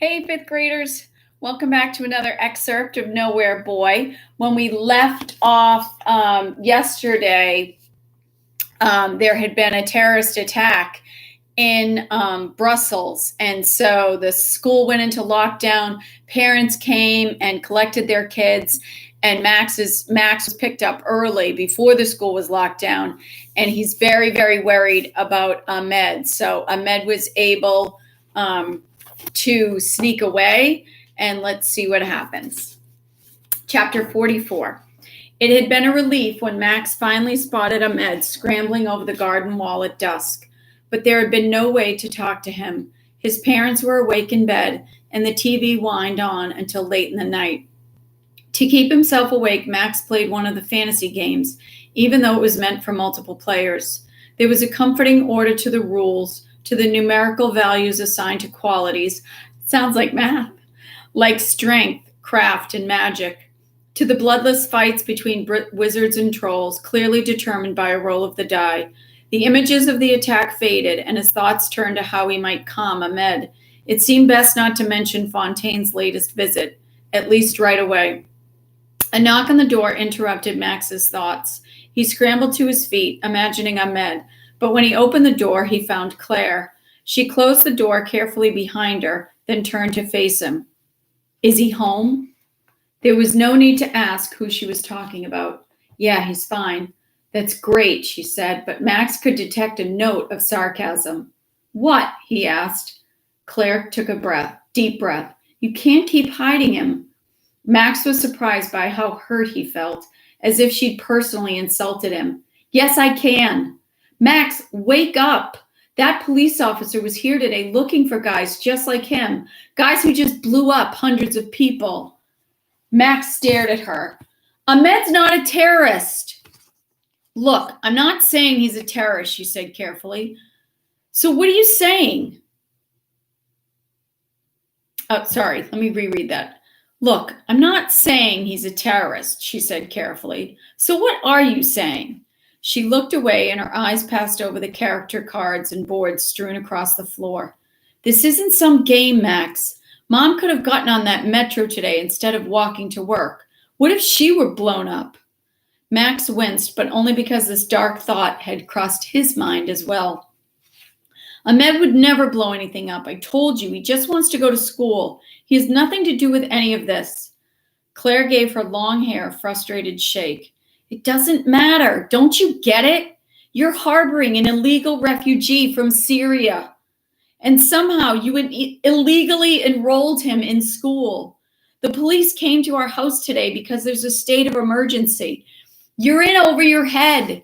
Hey, fifth graders. Welcome back to another excerpt of Nowhere Boy. When we left off yesterday, there had been a terrorist attack in Brussels. And so the school went into lockdown. Parents came and collected their kids. And Max was picked up early before the school was locked down. And he's very, very worried about Ahmed. So Ahmed was able to sneak away, and let's see what happens. Chapter 44. It had been a relief when Max finally spotted Ahmed scrambling over the garden wall at dusk, but there had been no way to talk to him. His parents were awake in bed, and the TV whined on until late in the night. To keep himself awake, Max played one of the fantasy games, even though it was meant for multiple players. There was a comforting order to the rules, to the numerical values assigned to qualities. Sounds like math. Like strength, craft, and magic. To the bloodless fights between wizards and trolls, clearly determined by a roll of the die. The images of the attack faded, and his thoughts turned to how he might calm Ahmed. It seemed best not to mention Fontaine's latest visit, at least right away. A knock on the door interrupted Max's thoughts. He scrambled to his feet, imagining Ahmed. But when he opened the door, he found Claire. She closed the door carefully behind her, then turned to face him. Is he home? There was no need to ask who she was talking about. Yeah, he's fine. That's great, she said, but Max could detect a note of sarcasm. What? He asked. Claire took a deep breath. You can't keep hiding him. Max was surprised by how hurt he felt, as if she'd personally insulted him. Yes, I can. Max, wake up. That police officer was here today looking for guys just like him, guys who just blew up hundreds of people. Max stared at her. Ahmed's not a terrorist. Look, I'm not saying he's a terrorist, she said carefully. So what are you saying? Oh, sorry, let me reread that. Look, I'm not saying he's a terrorist, she said carefully. So what are you saying? She looked away and her eyes passed over the character cards and boards strewn across the floor. This isn't some game, Max. Mom could have gotten on that metro today instead of walking to work. What if she were blown up? Max winced, but only because this dark thought had crossed his mind as well. Ahmed would never blow anything up. I told you, he just wants to go to school. He has nothing to do with any of this. Claire gave her long hair a frustrated shake. It doesn't matter. Don't you get it? You're harboring an illegal refugee from Syria. And somehow you illegally enrolled him in school. The police came to our house today because there's a state of emergency. You're in over your head.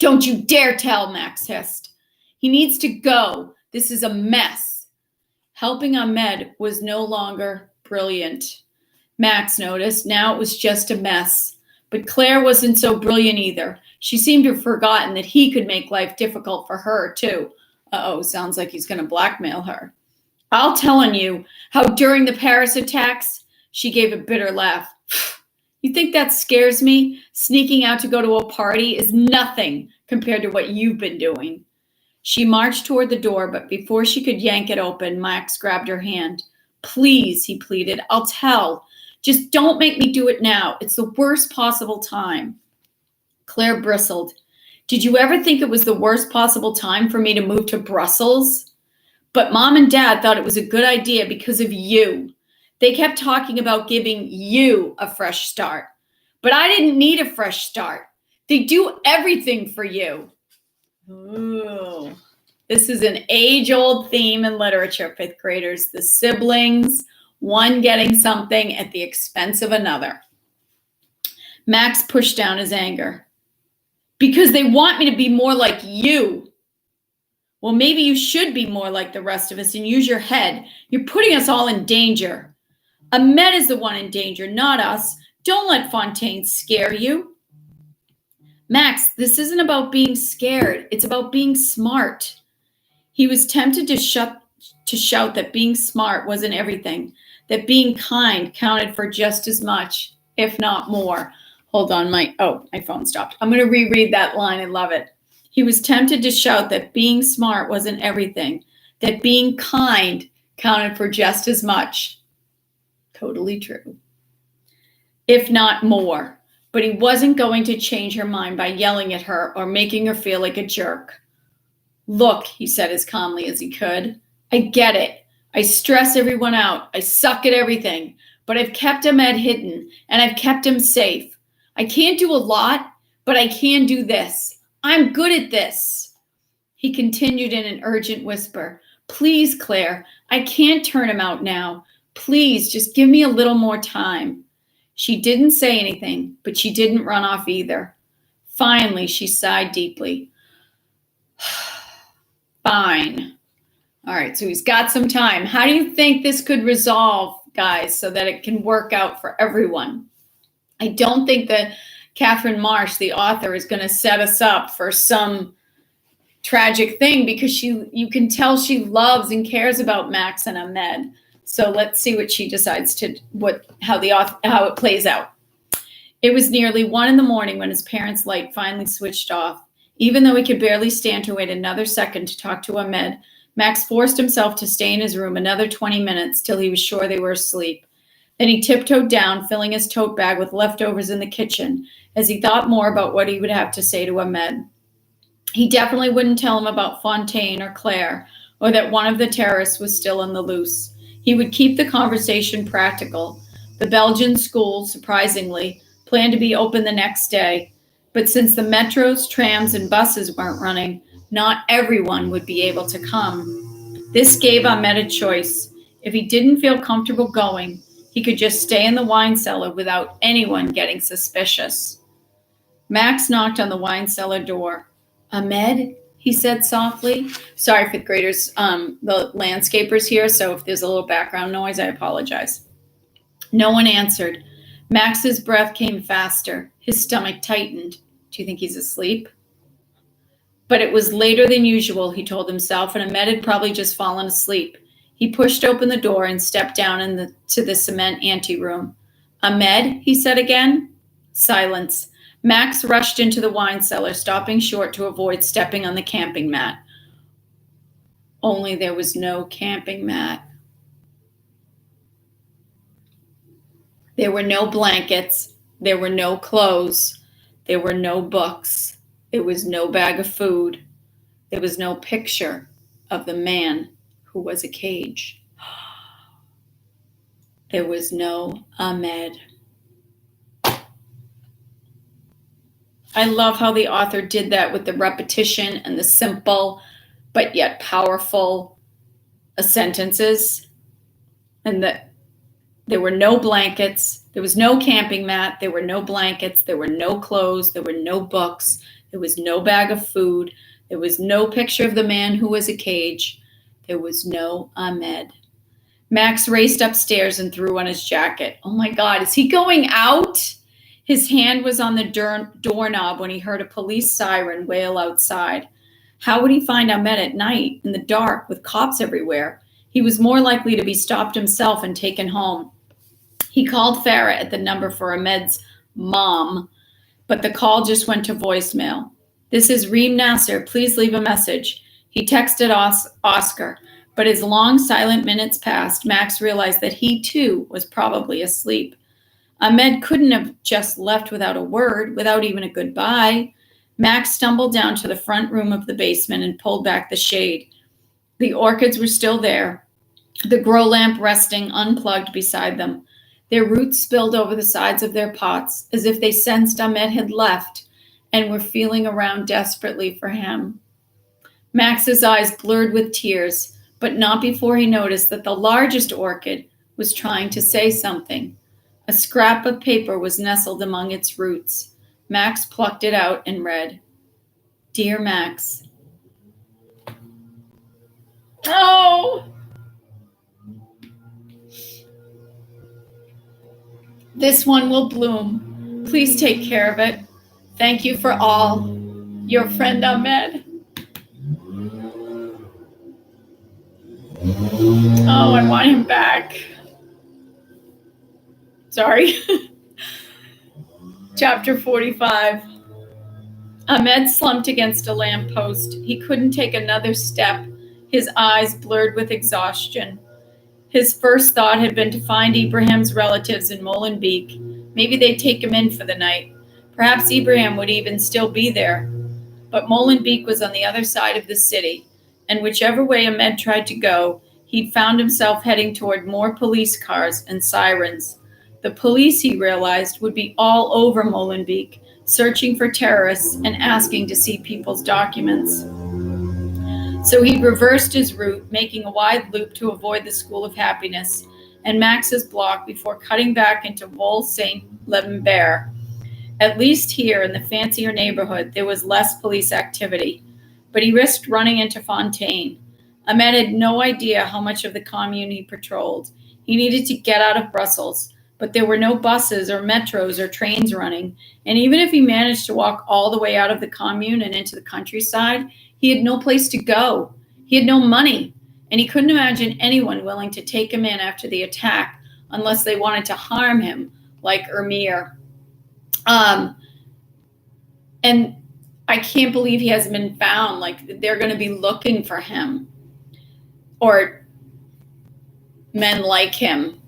Don't you dare tell, Max hissed. He needs to go. This is a mess. Helping Ahmed was no longer brilliant. Max noticed. Now it was just a mess. But Claire wasn't so brilliant either. She seemed to have forgotten that he could make life difficult for her, too. Uh-oh, sounds like he's going to blackmail her. I'll tell on you how during the Paris attacks, she gave a bitter laugh. You think that scares me? Sneaking out to go to a party is nothing compared to what you've been doing. She marched toward the door, but before she could yank it open, Max grabbed her hand. Please, he pleaded, I'll tell. Just don't make me do it now. It's the worst possible time. Claire bristled. Did you ever think it was the worst possible time for me to move to Brussels? But Mom and Dad thought it was a good idea because of you. They kept talking about giving you a fresh start. But I didn't need a fresh start. They do everything for you. Ooh. This is an age-old theme in literature, fifth graders. The siblings, one getting something at the expense of another. Max pushed down his anger. Because they want me to be more like you. Well, maybe you should be more like the rest of us and use your head. You're putting us all in danger. Ahmed is the one in danger, not us. Don't let Fontaine scare you. Max, this isn't about being scared. It's about being smart. He was tempted to shout that being smart wasn't everything, that being kind counted for just as much, if not more. Hold on, my phone stopped. I'm going to reread that line. I love it. He was tempted to shout that being smart wasn't everything, that being kind counted for just as much. Totally true. If not more. But he wasn't going to change her mind by yelling at her or making her feel like a jerk. Look, he said as calmly as he could, I get it. I stress everyone out. I suck at everything. But I've kept Ahmed hidden, and I've kept him safe. I can't do a lot, but I can do this. I'm good at this. He continued in an urgent whisper. Please, Claire, I can't turn him out now. Please, just give me a little more time. She didn't say anything, but she didn't run off either. Finally, she sighed deeply. Fine. All right, so he's got some time. How do you think this could resolve, guys, so that it can work out for everyone? I don't think that Katherine Marsh, the author, is going to set us up for some tragic thing because you can tell she loves and cares about Max and Ahmed. So let's see what she decides how it plays out. It was nearly 1 a.m. when his parents' light finally switched off. Even though he could barely stand to wait another second to talk to Ahmed, Max forced himself to stay in his room another 20 minutes till he was sure they were asleep. Then he tiptoed down, filling his tote bag with leftovers in the kitchen, as he thought more about what he would have to say to Ahmed. He definitely wouldn't tell him about Fontaine or Claire, or that one of the terrorists was still on the loose. He would keep the conversation practical. The Belgian school, surprisingly, planned to be open the next day, but since the metros, trams, and buses weren't running, not everyone would be able to come. This gave Ahmed a choice. If he didn't feel comfortable going, he could just stay in the wine cellar without anyone getting suspicious. Max knocked on the wine cellar door. Ahmed, he said softly. Sorry, fifth graders, the landscapers here, so if there's a little background noise, I apologize. No one answered. Max's breath came faster. His stomach tightened. Do you think he's asleep? But it was later than usual, he told himself, and Ahmed had probably just fallen asleep. He pushed open the door and stepped down to the cement anteroom. Ahmed, he said again. Silence. Max rushed into the wine cellar, stopping short to avoid stepping on the camping mat. Only there was no camping mat. There were no blankets. There were no clothes. There were no books. There was no bag of food. There was no picture of the man who was a cage. There was no Ahmed. I love how the author did that with the repetition and the simple but yet powerful sentences. And that there were no blankets. There was no camping mat. There were no blankets. There were no clothes. There were no books. There was no bag of food. There was no picture of the man who was a cage. There was no Ahmed. Max raced upstairs and threw on his jacket. Oh my God, is he going out? His hand was on the doorknob when he heard a police siren wail outside. How would he find Ahmed at night, in the dark, with cops everywhere? He was more likely to be stopped himself and taken home. He called Farah at the number for Ahmed's mom, but the call just went to voicemail. This is Reem Nasser. Please leave a message. He texted Oscar, but as long, silent minutes passed, Max realized that he, too, was probably asleep. Ahmed couldn't have just left without a word, without even a goodbye. Max stumbled down to the front room of the basement and pulled back the shade. The orchids were still there, the grow lamp resting unplugged beside them. Their roots spilled over the sides of their pots, as if they sensed Ahmed had left and were feeling around desperately for him. Max's eyes blurred with tears, but not before he noticed that the largest orchid was trying to say something. A scrap of paper was nestled among its roots. Max plucked it out and read, Dear Max. Oh! This one will bloom. Please take care of it. Thank you for all. Your friend Ahmed. Oh, I want him back. Sorry. Chapter 45. Ahmed slumped against a lamppost. He couldn't take another step, his eyes blurred with exhaustion. His first thought had been to find Ibrahim's relatives in Molenbeek. Maybe they'd take him in for the night. Perhaps Ibrahim would even still be there. But Molenbeek was on the other side of the city, and whichever way Ahmed tried to go, he'd found himself heading toward more police cars and sirens. The police, he realized, would be all over Molenbeek, searching for terrorists and asking to see people's documents. So he reversed his route, making a wide loop to avoid the School of Happiness and Max's block before cutting back into Vol Saint-Lambert. At least here in the fancier neighborhood, there was less police activity, but he risked running into Fontaine. Ahmed had no idea how much of the commune he patrolled. He needed to get out of Brussels, but there were no buses or metros or trains running, and even if he managed to walk all the way out of the commune and into the countryside, he had no place to go. He had no money, and he couldn't imagine anyone willing to take him in after the attack unless they wanted to harm him, like Ermir. And I can't believe he hasn't been found. Like, they're going to be looking for him, or men like him.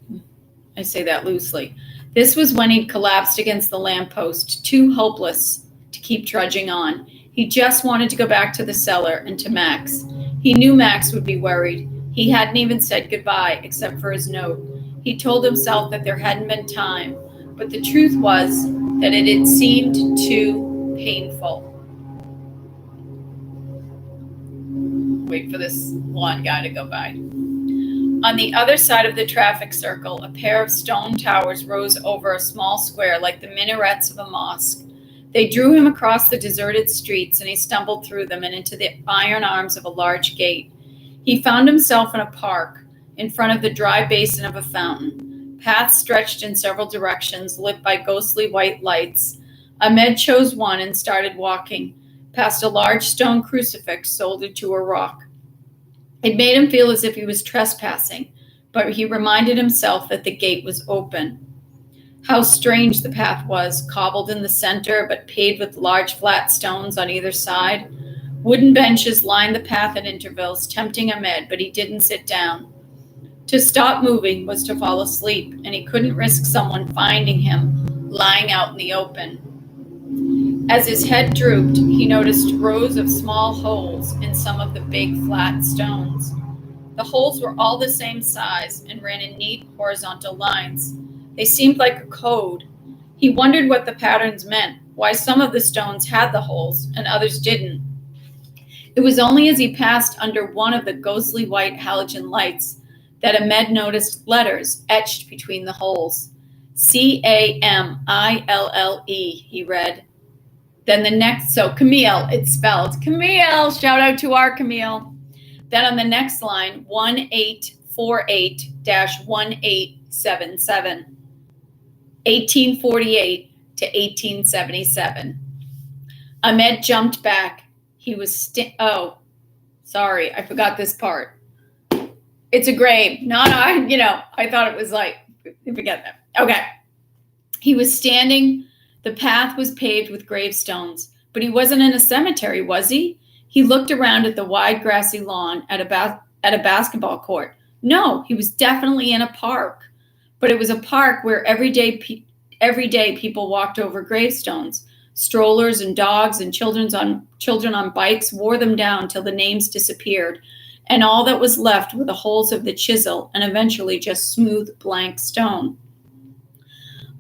I say that loosely. This was when he'd collapsed against the lamppost, too hopeless to keep trudging on. He just wanted to go back to the cellar and to Max. He knew Max would be worried. He hadn't even said goodbye, except for his note. He told himself that there hadn't been time, but the truth was that it had seemed too painful. Wait for this blonde guy to go by. On the other side of the traffic circle, a pair of stone towers rose over a small square like the minarets of a mosque. They drew him across the deserted streets, and he stumbled through them and into the iron arms of a large gate. He found himself in a park, in front of the dry basin of a fountain. Paths stretched in several directions, lit by ghostly white lights. Ahmed chose one and started walking, past a large stone crucifix soldered to a rock. It made him feel as if he was trespassing, but he reminded himself that the gate was open. How strange the path was, cobbled in the center, but paved with large flat stones on either side. Wooden benches lined the path at intervals, tempting Ahmed, but he didn't sit down. To stop moving was to fall asleep, and he couldn't risk someone finding him lying out in the open. As his head drooped, he noticed rows of small holes in some of the big flat stones. The holes were all the same size and ran in neat horizontal lines. They seemed like a code. He wondered what the patterns meant, why some of the stones had the holes and others didn't. It was only as he passed under one of the ghostly white halogen lights that Ahmed noticed letters etched between the holes. Camille, he read. Then the next, so Camille, it's spelled Camille, shout out to our Camille. Then on the next line, 1848-1877, 1848 to 1877. Ahmed jumped back. He was, oh, sorry, I forgot this part. It's a grave, I thought it was like, forget that. Okay. He was standing. The path was paved with gravestones, but he wasn't in a cemetery, was he? He looked around at the wide grassy lawn at a basketball court. No, he was definitely in a park, but it was a park where every day people walked over gravestones. Strollers and dogs and children on bikes wore them down till the names disappeared, and all that was left were the holes of the chisel and eventually just smooth blank stone.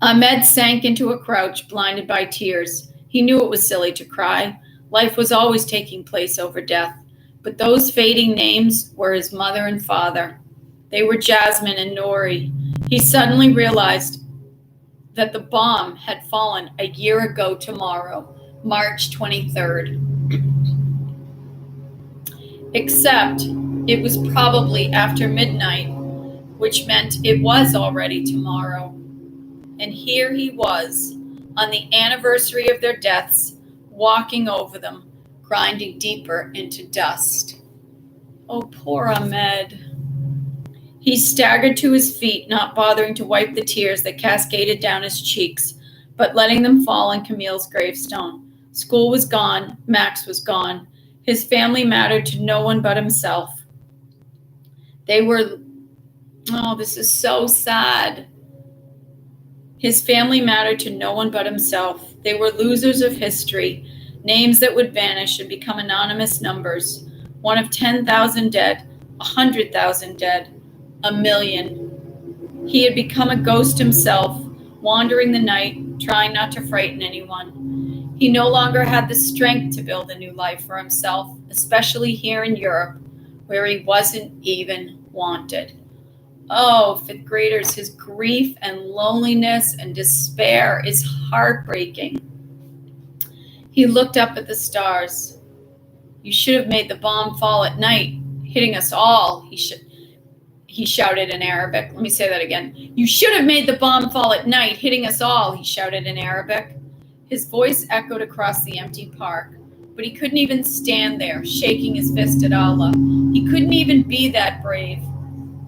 Ahmed sank into a crouch, blinded by tears. He knew it was silly to cry. Life was always taking place over death. But those fading names were his mother and father. They were Jasmine and Nori. He suddenly realized that the bomb had fallen a year ago tomorrow, March 23rd. Except it was probably after midnight, which meant it was already tomorrow. And here he was, on the anniversary of their deaths, walking over them, grinding deeper into dust. Oh, poor Ahmed. He staggered to his feet, not bothering to wipe the tears that cascaded down his cheeks, but letting them fall on Camille's gravestone. School was gone. Max was gone. His family mattered to no one but himself. They were Oh, this is so sad. His family mattered to no one but himself. They were losers of history, names that would vanish and become anonymous numbers. One of 10,000 dead, 100,000 dead, a million. He had become a ghost himself, wandering the night, trying not to frighten anyone. He no longer had the strength to build a new life for himself, especially here in Europe, where he wasn't even wanted. Oh, fifth graders, his grief and loneliness and despair is heartbreaking. He looked up at the stars. You should have made the bomb fall at night, hitting us all, he shouted in Arabic. Let me say that again. You should have made the bomb fall at night, hitting us all, he shouted in Arabic. His voice echoed across the empty park, but he couldn't even stand there, shaking his fist at Allah. He couldn't even be that brave.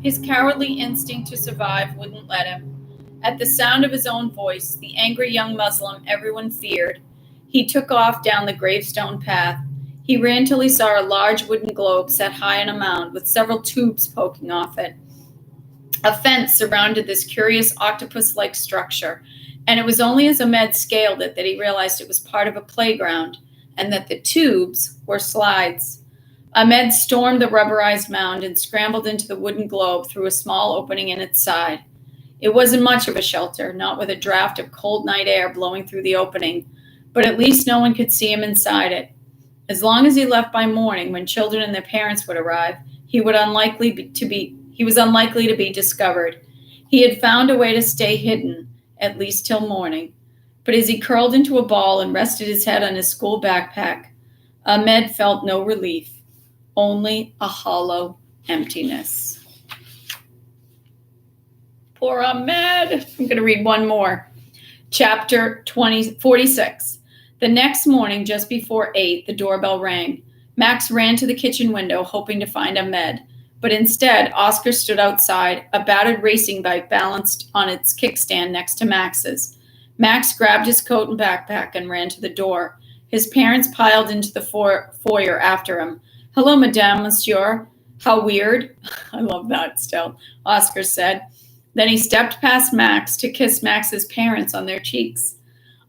His cowardly instinct to survive wouldn't let him. At the sound of his own voice, the angry young Muslim everyone feared, he took off down the gravestone path. He ran till he saw a large wooden globe set high on a mound with several tubes poking off it. A fence surrounded this curious octopus-like structure, and it was only as Ahmed scaled it that he realized it was part of a playground and that the tubes were slides. Ahmed stormed the rubberized mound and scrambled into the wooden globe through a small opening in its side. It wasn't much of a shelter, not with a draft of cold night air blowing through the opening, but at least no one could see him inside it. As long as he left by morning, when children and their parents would arrive, he was unlikely to be discovered. He had found a way to stay hidden, at least till morning. But as he curled into a ball and rested his head on his school backpack, Ahmed felt no relief, only a hollow emptiness. Poor Ahmed. I'm going to read one more. Chapter 46. The next morning, just before 8, the doorbell rang. Max ran to the kitchen window, hoping to find Ahmed. But instead, Oscar stood outside, a battered racing bike balanced on its kickstand next to Max's. Max grabbed his coat and backpack and ran to the door. His parents piled into the foyer after him. Hello, Madame, Monsieur. How weird. I love that still, Oscar said. Then he stepped past Max to kiss Max's parents on their cheeks.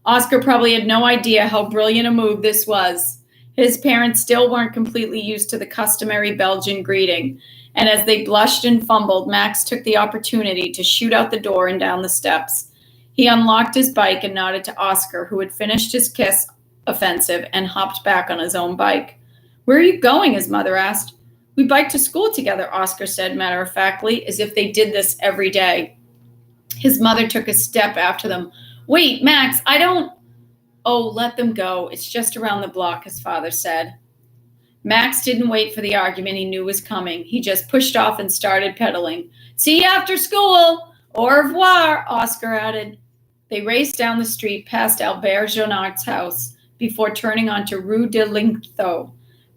Oscar probably had no idea how brilliant a move this was. His parents still weren't completely used to the customary Belgian greeting, and as they blushed and fumbled, Max took the opportunity to shoot out the door and down the steps. He unlocked his bike and nodded to Oscar, who had finished his kiss offensive and hopped back on his own bike. Where are you going? His mother asked. We bike to school together, Oscar said matter-of-factly, as if they did this every day. His mother took a step after them. Wait, Max, I don't... Oh, let them go. It's just around the block, his father said. Max didn't wait for the argument he knew was coming. He just pushed off and started pedaling. See you after school. Au revoir, Oscar added. They raced down the street past Albert Jonard's house before turning onto Rue de Linctho.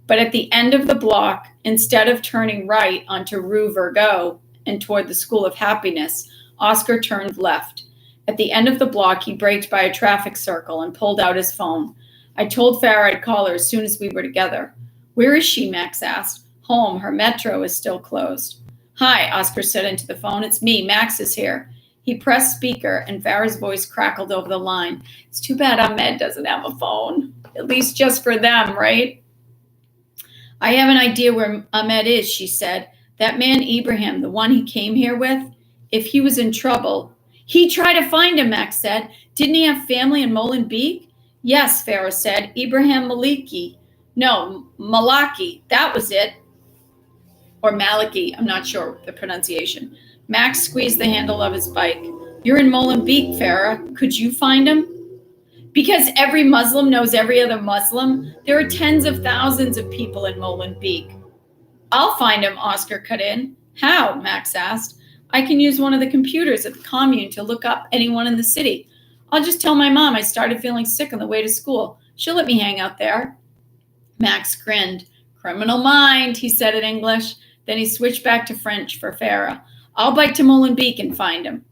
But at the end of the block, instead of turning right onto Rue Vergot and toward the School of Happiness, Oscar turned left. At the end of the block, he braked by a traffic circle and pulled out his phone. I told Farah I'd call her as soon as we were together. Where is she? Max asked. Home. Her metro is still closed. Hi, Oscar said into the phone. It's me. Max is here. He pressed speaker, and Farah's voice crackled over the line. It's too bad Ahmed doesn't have a phone. At least just for them, right? I have an idea where Ahmed is, she said. That man Ibrahim, the one he came here with, if he was in trouble... He tried to find him, Max said. Didn't he have family in Molenbeek? Yes, Farah said. Ibrahim Maliki. No, Malaki. That was it. Or Maliki. I'm not sure the pronunciation. Max squeezed the handle of his bike. You're in Molenbeek, Farah. Could you find him? Because every Muslim knows every other Muslim. There are tens of thousands of people in Molenbeek. I'll find him, Oscar cut in. How? Max asked. I can use one of the computers at the commune to look up anyone in the city. I'll just tell my mom I started feeling sick on the way to school. She'll let me hang out there. Max grinned. Criminal mind, he said in English. Then he switched back to French for Farah. I'll bike to Molenbeek and find him.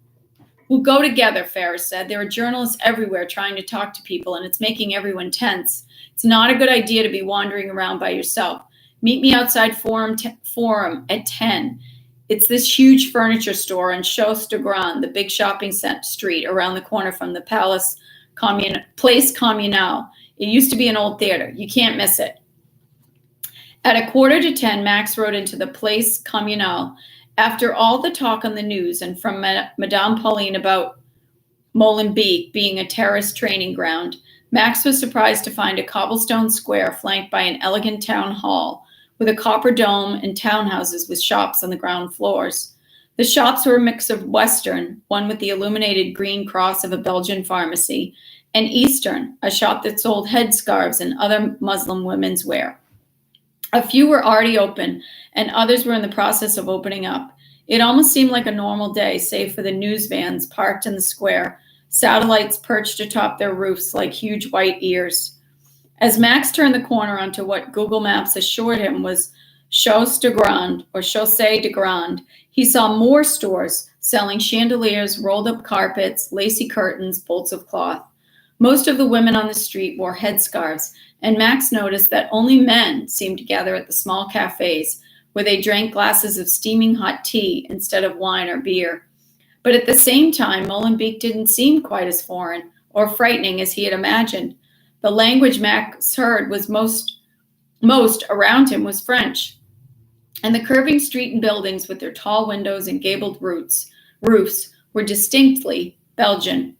We'll go together, Farah said. There are journalists everywhere trying to talk to people, and it's making everyone tense. It's not a good idea to be wandering around by yourself. Meet me outside Forum at 10. It's this huge furniture store on Chose de Grand, the big shopping street around the corner from the Place Communal. It used to be an old theater. You can't miss it. At 9:45, Max rode into the Place Communal. After all the talk on the news and from Madame Pauline about Molenbeek being a terrorist training ground, Max was surprised to find a cobblestone square flanked by an elegant town hall with a copper dome and townhouses with shops on the ground floors. The shops were a mix of Western, one with the illuminated green cross of a Belgian pharmacy, and Eastern, a shop that sold headscarves and other Muslim women's wear. A few were already open, and others were in the process of opening up. It almost seemed like a normal day, save for the news vans parked in the square, satellites perched atop their roofs like huge white ears. As Max turned the corner onto what Google Maps assured him was Chaussée de Grand, he saw more stores selling chandeliers, rolled-up carpets, lacy curtains, bolts of cloth. Most of the women on the street wore headscarves, and Max noticed that only men seemed to gather at the small cafes where they drank glasses of steaming hot tea instead of wine or beer. But at the same time, Molenbeek didn't seem quite as foreign or frightening as he had imagined. The language Max heard was most around him was French, and the curving street and buildings with their tall windows and gabled roofs were distinctly Belgian.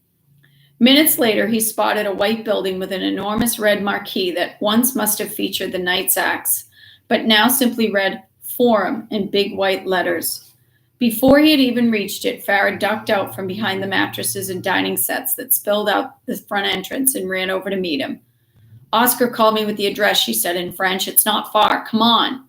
Minutes later, he spotted a white building with an enormous red marquee that once must have featured the night's acts, but now simply read Forum in big white letters. Before he had even reached it, Farah ducked out from behind the mattresses and dining sets that spilled out the front entrance and ran over to meet him. Oscar called me with the address, she said in French. It's not far. Come on.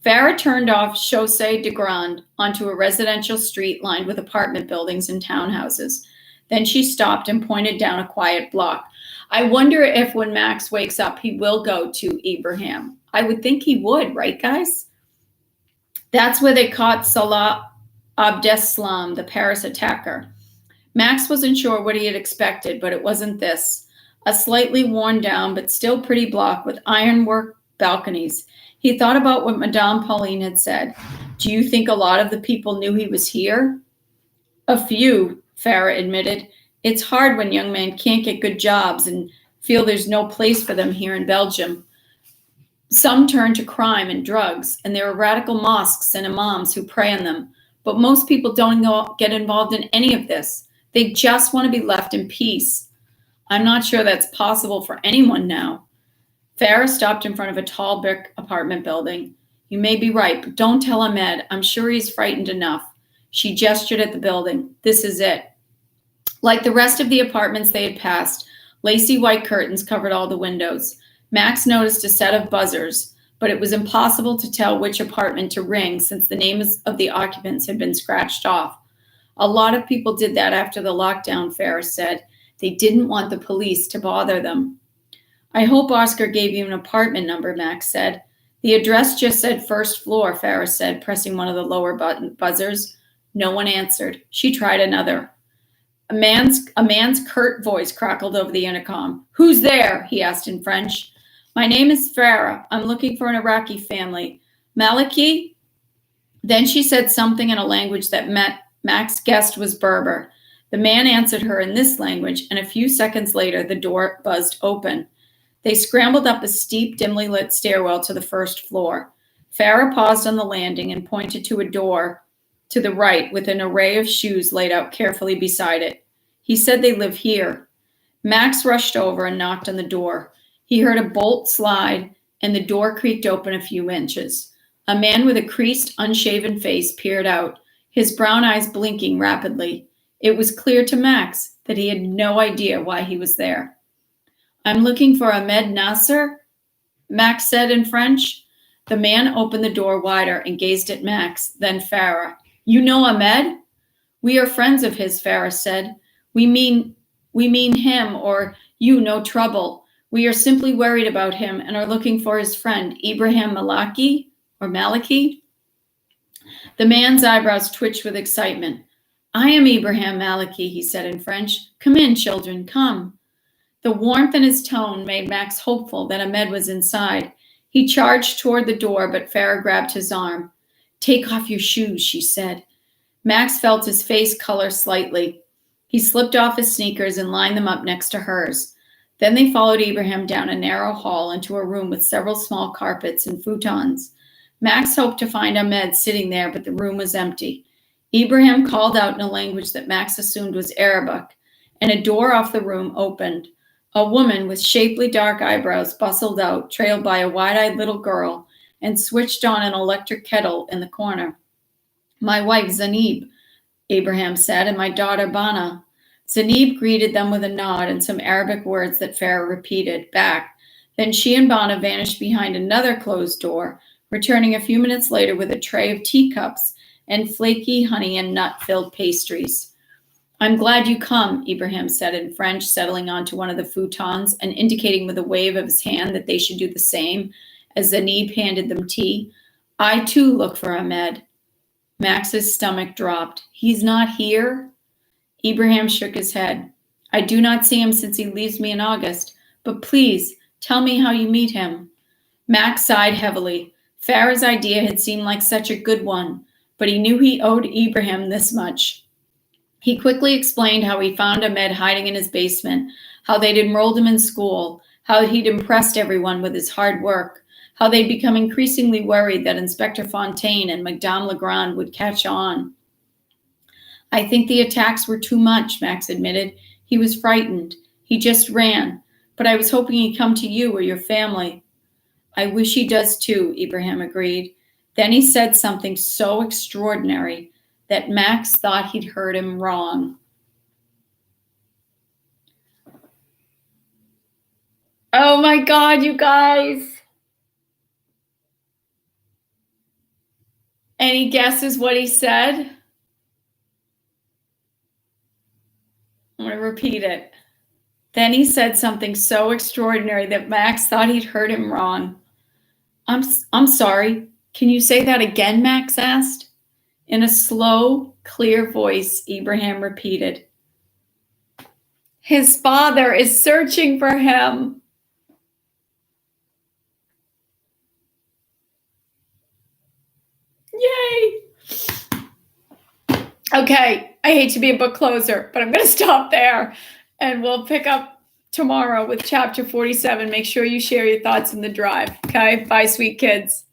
Farah turned off Chaussée de Grand onto a residential street lined with apartment buildings and townhouses. Then she stopped and pointed down a quiet block. I wonder if when Max wakes up, he will go to Ibrahim. I would think he would, right, guys? That's where they caught Salah Abdeslam, the Paris attacker. Max wasn't sure what he had expected, but it wasn't this. A slightly worn down but still pretty block with ironwork balconies. He thought about what Madame Pauline had said. Do you think a lot of the people knew he was here? A few, Farah admitted. It's hard when young men can't get good jobs and feel there's no place for them here in Belgium. Some turn to crime and drugs, and there are radical mosques and imams who prey on them. But most people don't get involved in any of this. They just want to be left in peace. I'm not sure that's possible for anyone now. Farah stopped in front of a tall brick apartment building. You may be right, but don't tell Ahmed. I'm sure he's frightened enough. She gestured at the building. This is it. Like the rest of the apartments they had passed, lacy white curtains covered all the windows. Max noticed a set of buzzers, but it was impossible to tell which apartment to ring since the names of the occupants had been scratched off. A lot of people did that after the lockdown, Farah said. They didn't want the police to bother them. I hope Oscar gave you an apartment number, Max said. The address just said first floor, Farah said, pressing one of the lower buzzers. No one answered. She tried another. A man's curt voice crackled over the intercom. Who's there? He asked in French. My name is Farah. I'm looking for an Iraqi family. Maliki? Then she said something in a language that Max guessed was Berber. The man answered her in this language, and a few seconds later, the door buzzed open. They scrambled up a steep, dimly lit stairwell to the first floor. Farah paused on the landing and pointed to a door to the right with an array of shoes laid out carefully beside it. He said they live here. Max rushed over and knocked on the door. He heard a bolt slide, and the door creaked open a few inches. A man with a creased, unshaven face peered out, his brown eyes blinking rapidly. It was clear to Max that he had no idea why he was there. I'm looking for Ahmed Nasser, Max said in French. The man opened the door wider and gazed at Max, then Farah. You know Ahmed? We are friends of his, Farah said. We mean him or you no trouble. We are simply worried about him and are looking for his friend, Ibrahim Maliki. The man's eyebrows twitched with excitement. I am Ibrahim Maliki, he said in French. Come in, children, come. The warmth in his tone made Max hopeful that Ahmed was inside. He charged toward the door, but Farah grabbed his arm. Take off your shoes, she said. Max felt his face color slightly. He slipped off his sneakers and lined them up next to hers. Then they followed Ibrahim down a narrow hall into a room with several small carpets and futons. Max hoped to find Ahmed sitting there, but the room was empty. Ibrahim called out in a language that Max assumed was Arabic, and a door off the room opened. A woman with shapely dark eyebrows bustled out, trailed by a wide-eyed little girl, and switched on an electric kettle in the corner. My wife, Zanib, Ibrahim said, and my daughter, Bana. Zanib greeted them with a nod and some Arabic words that Farah repeated back. Then she and Bana vanished behind another closed door, returning a few minutes later with a tray of teacups and flaky honey and nut-filled pastries. I'm glad you come, Ibrahim said in French, settling onto one of the futons and indicating with a wave of his hand that they should do the same as Zanib handed them tea. I too look for Ahmed. Max's stomach dropped. He's not here? Ibrahim shook his head. I do not see him since he leaves me in August, but please tell me how you meet him. Max sighed heavily. Farah's idea had seemed like such a good one, but he knew he owed Ibrahim this much. He quickly explained how he found Ahmed hiding in his basement, how they'd enrolled him in school, how he'd impressed everyone with his hard work, how they'd become increasingly worried that Inspector Fontaine and Madame Legrand would catch on. I think the attacks were too much, Max admitted. He was frightened. He just ran. But I was hoping he'd come to you or your family. I wish he does too, Ibrahim agreed. Then he said something so extraordinary that Max thought he'd heard him wrong. Oh my God, you guys. Any guesses what he said? I'm going to repeat it. Then he said something so extraordinary that Max thought he'd heard him wrong. I'm sorry. Can you say that again, Max asked. In a slow, clear voice, Ibrahim repeated. His father is searching for him. Yay! Okay, I hate to be a book closer, but I'm going to stop there. And we'll pick up tomorrow with chapter 47. Make sure you share your thoughts in the drive. Okay? Bye, sweet kids.